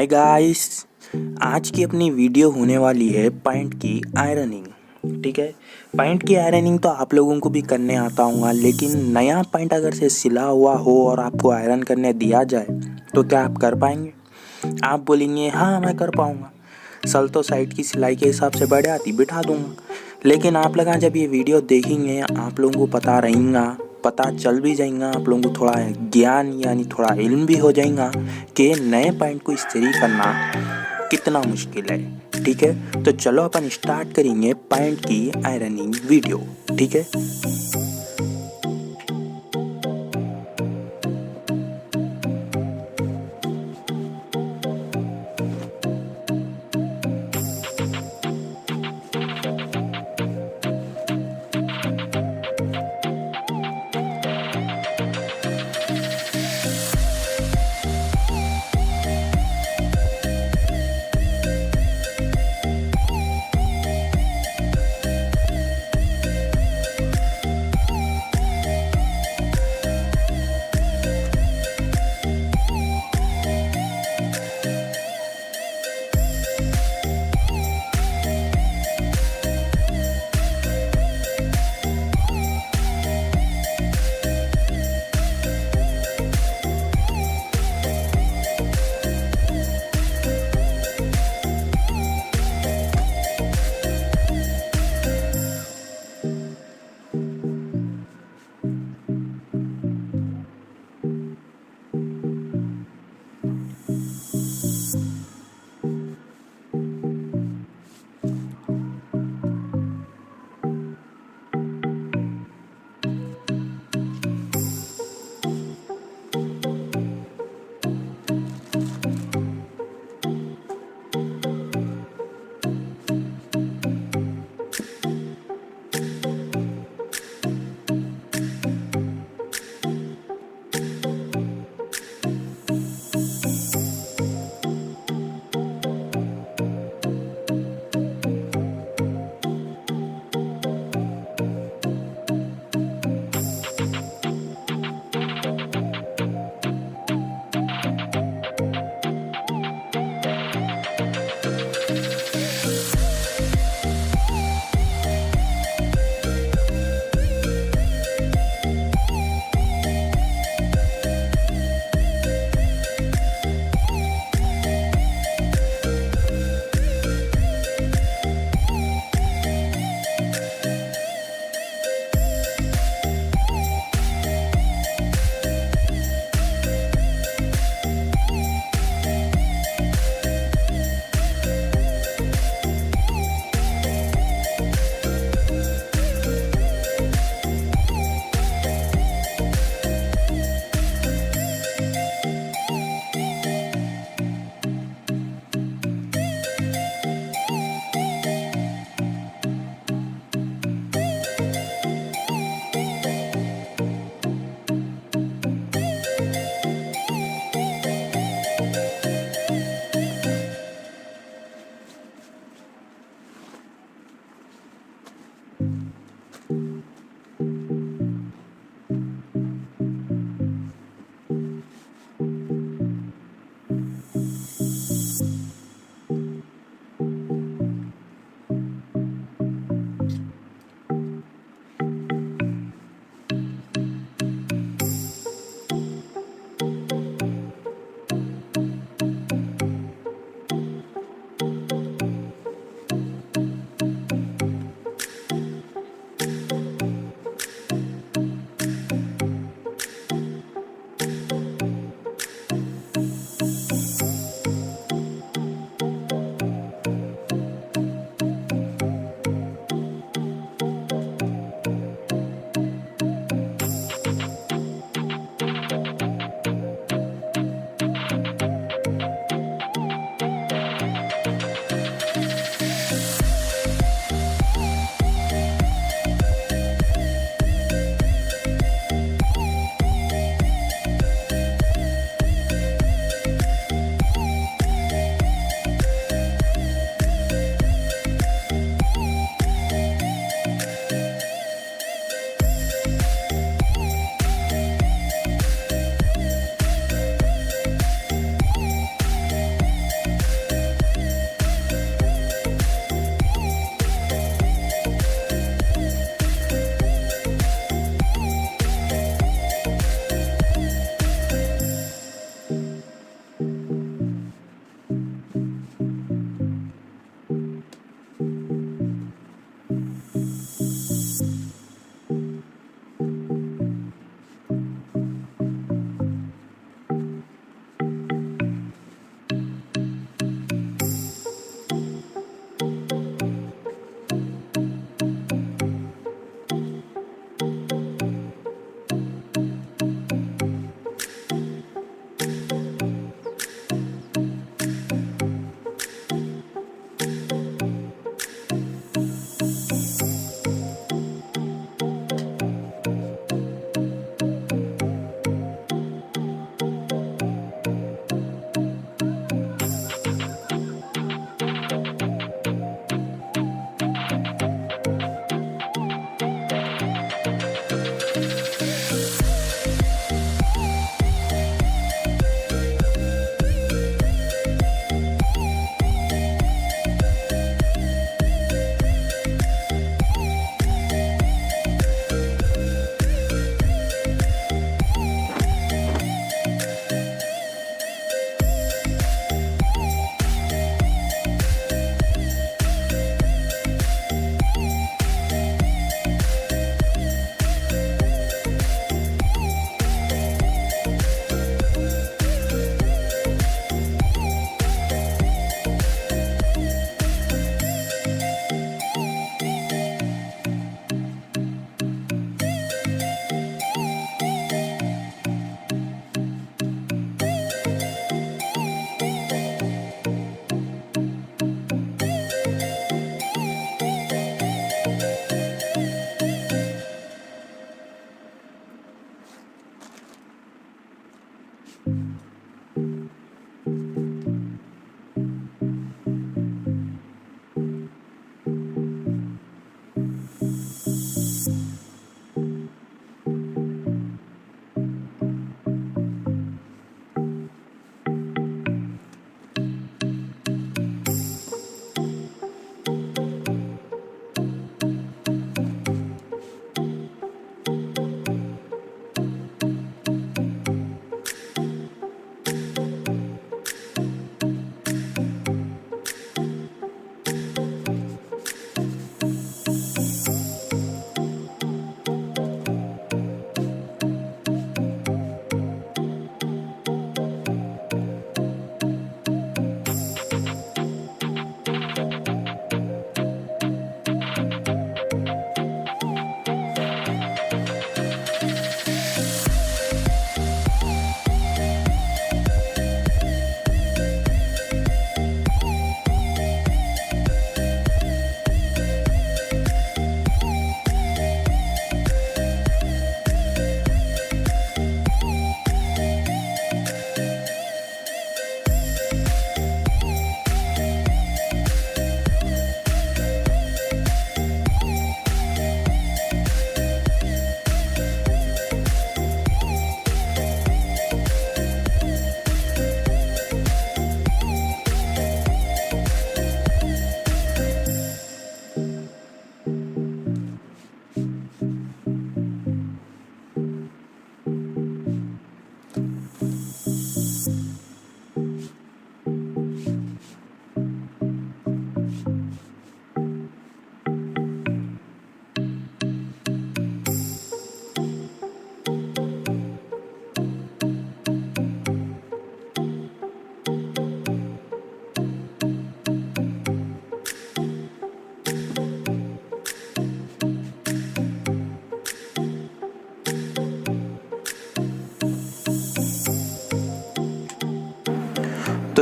Hi guys. आज की अपनी वीडियो होने वाली है पैंट की आयरनिंग। ठीक है। पैंट की आयरनिंग तो आप लोगों को भी करने आता होगा, लेकिन नया पैंट अगर से सिला हुआ हो और आपको आयरन करने दिया जाए तो क्या आप कर पाएंगे? आप बोलेंगे हाँ मैं कर पाऊँगा, सल तो साइड की सिलाई के हिसाब से बढ़ आती बिठा दूँगा। लेकिन आप लोग जब ये वीडियो देखेंगे आप लोगों को पता चल भी जाएगा, आप लोगों को थोड़ा ज्ञान यानी थोड़ा इल्म भी हो जाएगा कि नए पैंट को इस्त्री करना कितना मुश्किल है। ठीक है, तो चलो अपन स्टार्ट करेंगे पैंट की आयरनिंग वीडियो। ठीक है।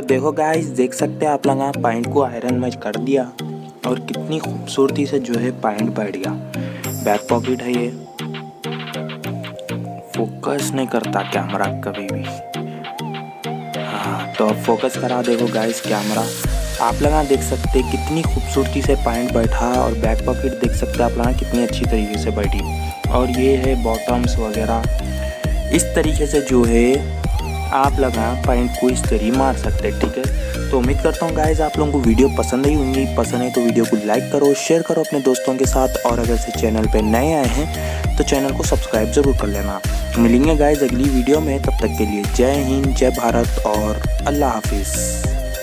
तो देखो गाइस, देख सकते हैं आप लोग, पैंट को आयरन में कर दिया और कितनी खूबसूरती से जो है पैंट बैठ गया। बैक पॉकेट है ये, फोकस नहीं करता कैमरा कभी भी। हाँ, तो अब फोकस करा देखो गाइस कैमरा। आप लोग देख सकते हैं कितनी खूबसूरती से पैंट बैठा और बैक पॉकेट देख सकते हैं आप लोग कितनी अच्छी तरीके से बैठी। और ये है बॉटम्स वगैरह। इस तरीके से जो है आप लोग पैंट को इस तरीके मार सकते हैं, ठीक है। तो उम्मीद करता हूँ गाइस आप लोगों को वीडियो पसंद आई होंगी। पसंद है तो वीडियो को लाइक करो, शेयर करो अपने दोस्तों के साथ, और अगर से चैनल पे नए आए हैं तो चैनल को सब्सक्राइब ज़रूर कर लेना। मिलेंगे गाइस अगली वीडियो में, तब तक के लिए जय हिंद, जय भारत और अल्लाह हाफिज़।